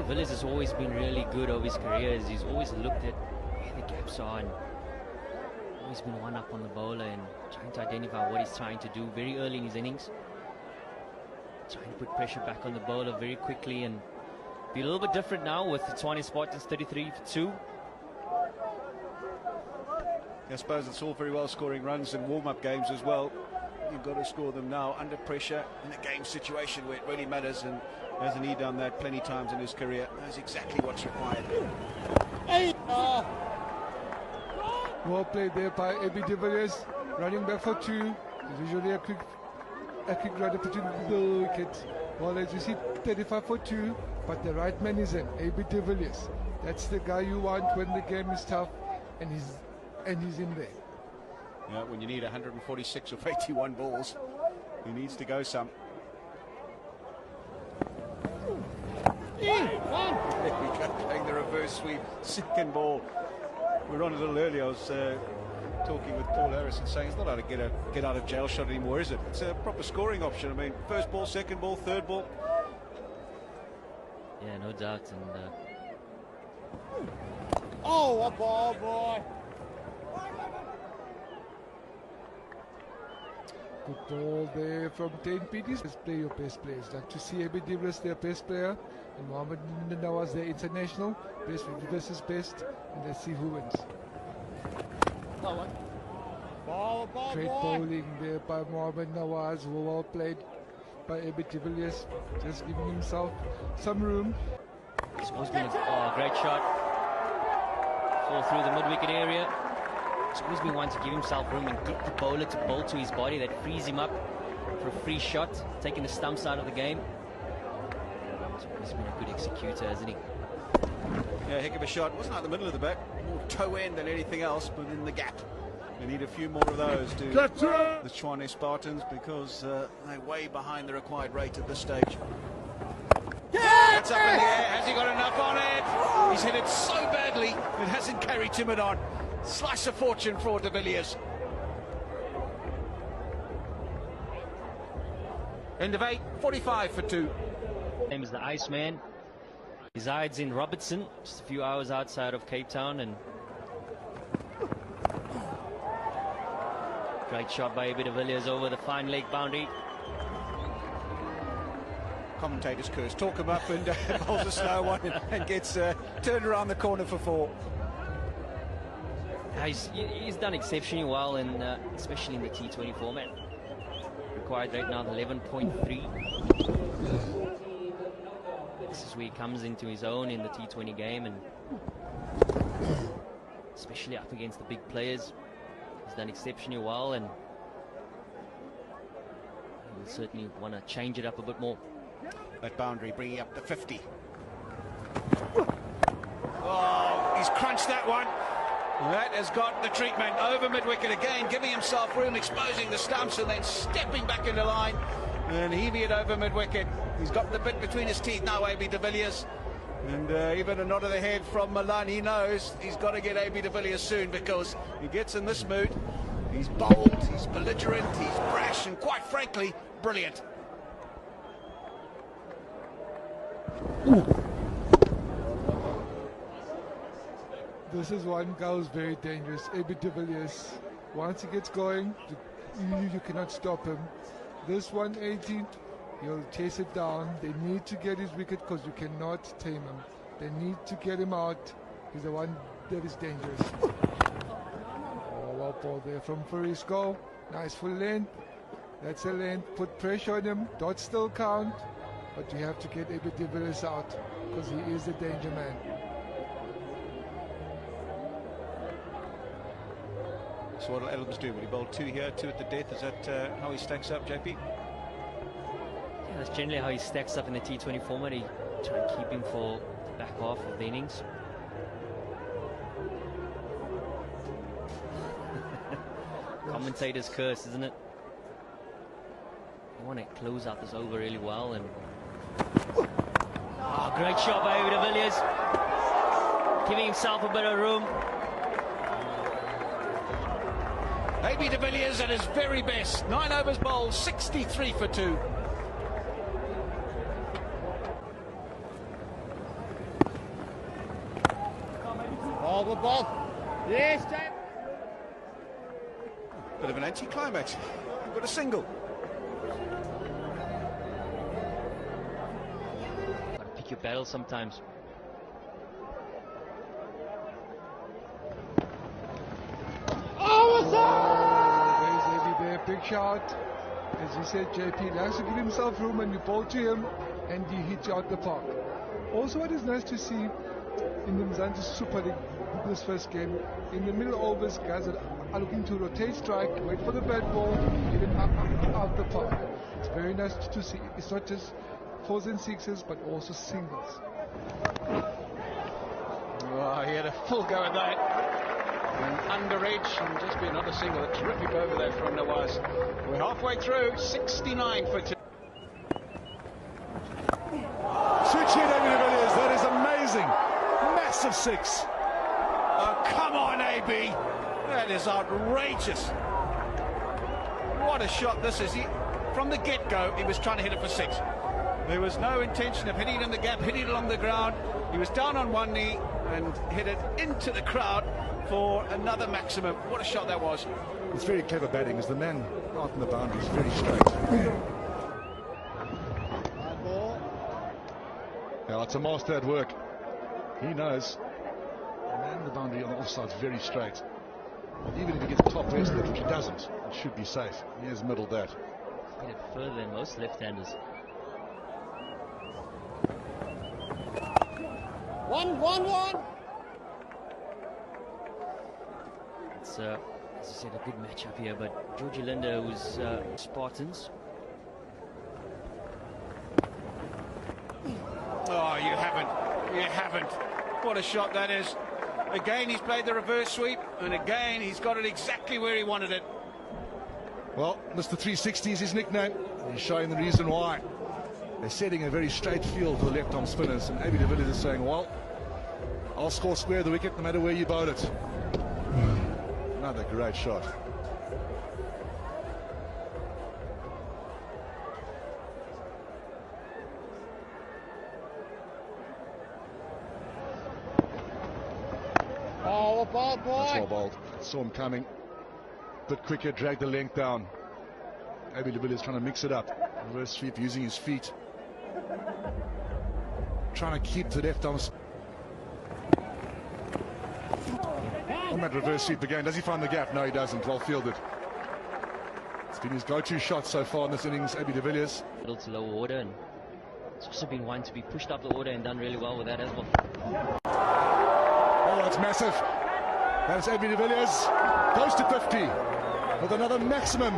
Villiers has always been really good over his career. He's always looked at where the gaps are and always been one up on the bowler and trying to identify what he's trying to do very early in his innings. Trying to put pressure back on the bowler very quickly and be a little bit different now with the Tshwane Spartans 33 for 2. I suppose it's all very well scoring runs in warm-up games as well. You've got to score them now under pressure in a game situation where it really matters, and hasn't he done that plenty times in his career? Knows exactly what's required. Well played there by AB de Villiers, running back for 2. There's usually a quick run between the wickets. Well, as you see, 35 for 2, but the right man is in AB de Villiers. That's the guy you want when the game is tough, and he's in there. Yeah, when you need 146 of 81 balls, he needs to go some. There we go, playing the reverse sweep, second ball. We were on a little earlier. I was talking with Paul Harrison, saying it's not how to get out of jail shot anymore, is it? It's a proper scoring option. I mean, first ball, second ball, third ball. Yeah, no doubt. And oh, a ball, boy! Good ball there from 10 PDs. Let's play your best players. Like to see AB de Villiers, their best player, and Mohamed Nawaz, their international. Best versus best, and let's see who wins. Ball, Great boy. bowling there by Mohamed Nawaz, well played by AB de Villiers, just giving himself some room. it's always been a great shot. Fall through the mid-wicket area. He's always been one to give himself room and get the bowler to bowl to his body. That frees him up for a free shot, taking the stumps out of the game. He's always been a good executor, hasn't he? Yeah, heck of a shot. Wasn't out the middle of the bat, more toe end than anything else, but in the gap. They need a few more of those to the Tshwane Spartans, because they're way behind the required rate at this stage. Yeah, it's up in the air. Has he got enough on it? He's hit it so badly it hasn't carried him on. Slice of fortune for de Villiers. End of 8, 45 for 2. Name is the Iceman. He resides in Robertson, just a few hours outside of Cape Town, and great shot by AB de Villiers over the fine leg boundary. Commentators curse, talk him up and bowls a slow one and gets turned around the corner for 4. He's done exceptionally well, in, especially in the T20 format. Required rate now 11.3. This is where he comes into his own in the T20 game, and especially up against the big players. He's done exceptionally well, and he'll certainly want to change it up a bit more. That boundary bringing up the 50. Oh, he's crunched that one. That has got the treatment over mid-wicket again, giving himself room, exposing the stumps, and then stepping back into line and heaving it over mid-wicket. He's got the bit between his teeth now, AB de Villiers. And even a nod of the head from Milan. He knows he's got to get AB de Villiers soon, because he gets in this mood. He's bold, he's belligerent, he's brash, and quite frankly, brilliant. This is one guy who's very dangerous, AB de Villiers. Once he gets going, you cannot stop him. This 180, he'll chase it down. They need to get his wicket, because you cannot tame him. They need to get him out. He's the one that is dangerous. Oh, well ball there from Farisco. Nice full length. That's a length. Put pressure on him. Dots still count. But you have to get AB de Villiers out, because he is the danger man. So what'll Elms do? Will he bowl 2 here, 2 at the death? Is that how he stacks up, JP? Yeah, that's generally how he stacks up in the T20 format. He try and keep him for the back half of the innings. Commentator's curse, isn't it? I want to close out this over really well, and oh, great shot by AB de Villiers, giving himself a bit of room. AB de Villiers at his very best. 9 overs bowled, 63 for 2. Good ball. Yes, time. Bit of an anticlimax. You've got a single. Gotta pick your battle sometimes. There's Eddie there, big shot. As you said, JP likes to give himself room and you ball to him and he hits you out the park. Also, what is nice to see in the Mzansi Super League this first game, in the middle overs, guys are looking to rotate strike, wait for the bad ball, get it out the park. It's very nice to see. It's not just fours and sixes, but also singles. Oh, he had a full go at that. And under edge, and just be another single. A terrific over there from Nawaz. We're halfway through, 69 for two. Switch hit, David Villiers. That is amazing. Massive six. Oh, come on, AB. That is outrageous. What a shot this is. From the get-go, he was trying to hit it for six. There was no intention of hitting it in the gap, hitting it along the ground. He was down on one knee and hit it into the crowd for another maximum. What a shot that was. It's very clever batting as the man out in the boundary is very straight. Now it's a master at work. He knows. The man in the boundary on the offside is very straight. Even if he gets top rest, which he doesn't, it should be safe. He has middled that. Hit it further than most left-handers. 1-1-1. It's, as I said, a good matchup here, but Georgie Linda was Spartans. Oh, you haven't. You haven't. What a shot that is. Again, he's played the reverse sweep, and again, he's got it exactly where he wanted it. Well, Mr. 360 is his nickname. He's showing the reason why. They're setting a very straight field for the left-arm spinners, and AB de Villiers is saying, well, I'll score square of the wicket no matter where you bowl it. Another great shot. Oh, ball, boy. That's well bowled. Saw him coming. Bit quicker, dragged the length down. AB de Villiers trying to mix it up. Reverse sweep using his feet. Trying to keep the left arm. On that reverse sweep again. Does he find the gap? No, he doesn't. Well fielded. It's been his go-to shot so far in this innings, AB de Villiers. Middle to lower order, and it's also been one to be pushed up the order and done really well with that as well. Oh, that's massive. That's AB de Villiers. Goes to 50 with another maximum.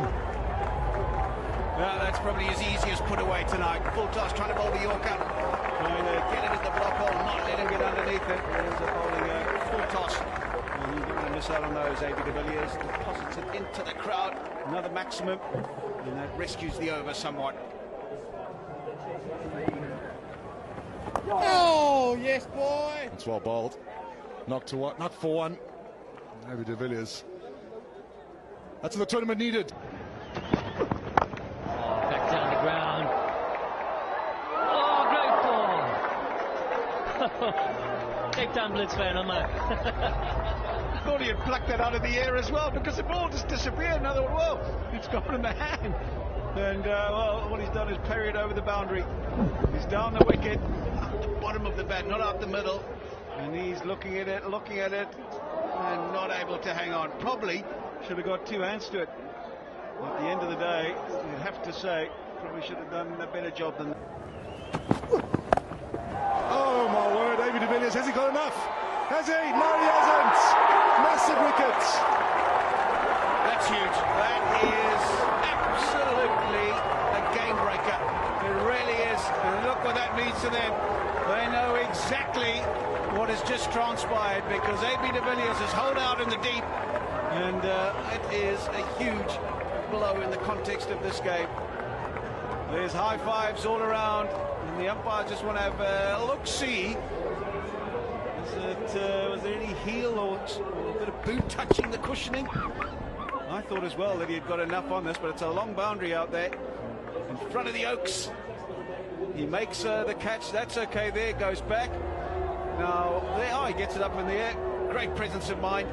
Well, that's probably his easiest put away tonight. Full toss, trying to bowl the Yorker. Trying to get it at the block hole, not let him get underneath it. There's a bowling full toss. And you don't want to miss out on those. AB de Villiers deposits it into the crowd. Another maximum. And that rescues the over somewhat. Oh, yes, boy. It's well bowled. Knocked to one, not for one. AB de Villiers. That's what the tournament needed. Back down the ground. Oh, great ball. Cape Town Blitz fan, am I? Thought he had plucked that out of the air as well, because the ball just disappeared. And I thought, well, it's gone in the hand. And, well, what he's done is parry it over the boundary. He's down the wicket, at the bottom of the bat, not up the middle. And he's looking at it, and not able to hang on. Probably should have got two hands to it. At the end of the day, you'd have to say, probably should have done a better job than that. Oh my word, AB de Villiers, has he got enough? Has he? No, he hasn't. Massive wickets. That's huge. That is absolutely a game breaker. It really is. And look what that means to them. They know exactly what has just transpired, because AB de Villiers has holed out in the deep, and it is a huge blow in the context of this game. There's high fives all around, and the umpires just want to have a look-see. Was there any heel or a bit of boot touching the cushioning? I thought as well that he had got enough on this, but it's a long boundary out there in front of the Oaks. He makes the catch. That's okay. There, goes back. Now, there, he gets it up in the air. great presence of mind.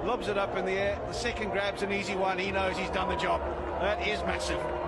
Lobs it up in the air. The second grab's an easy one. He knows he's done the job. That is massive.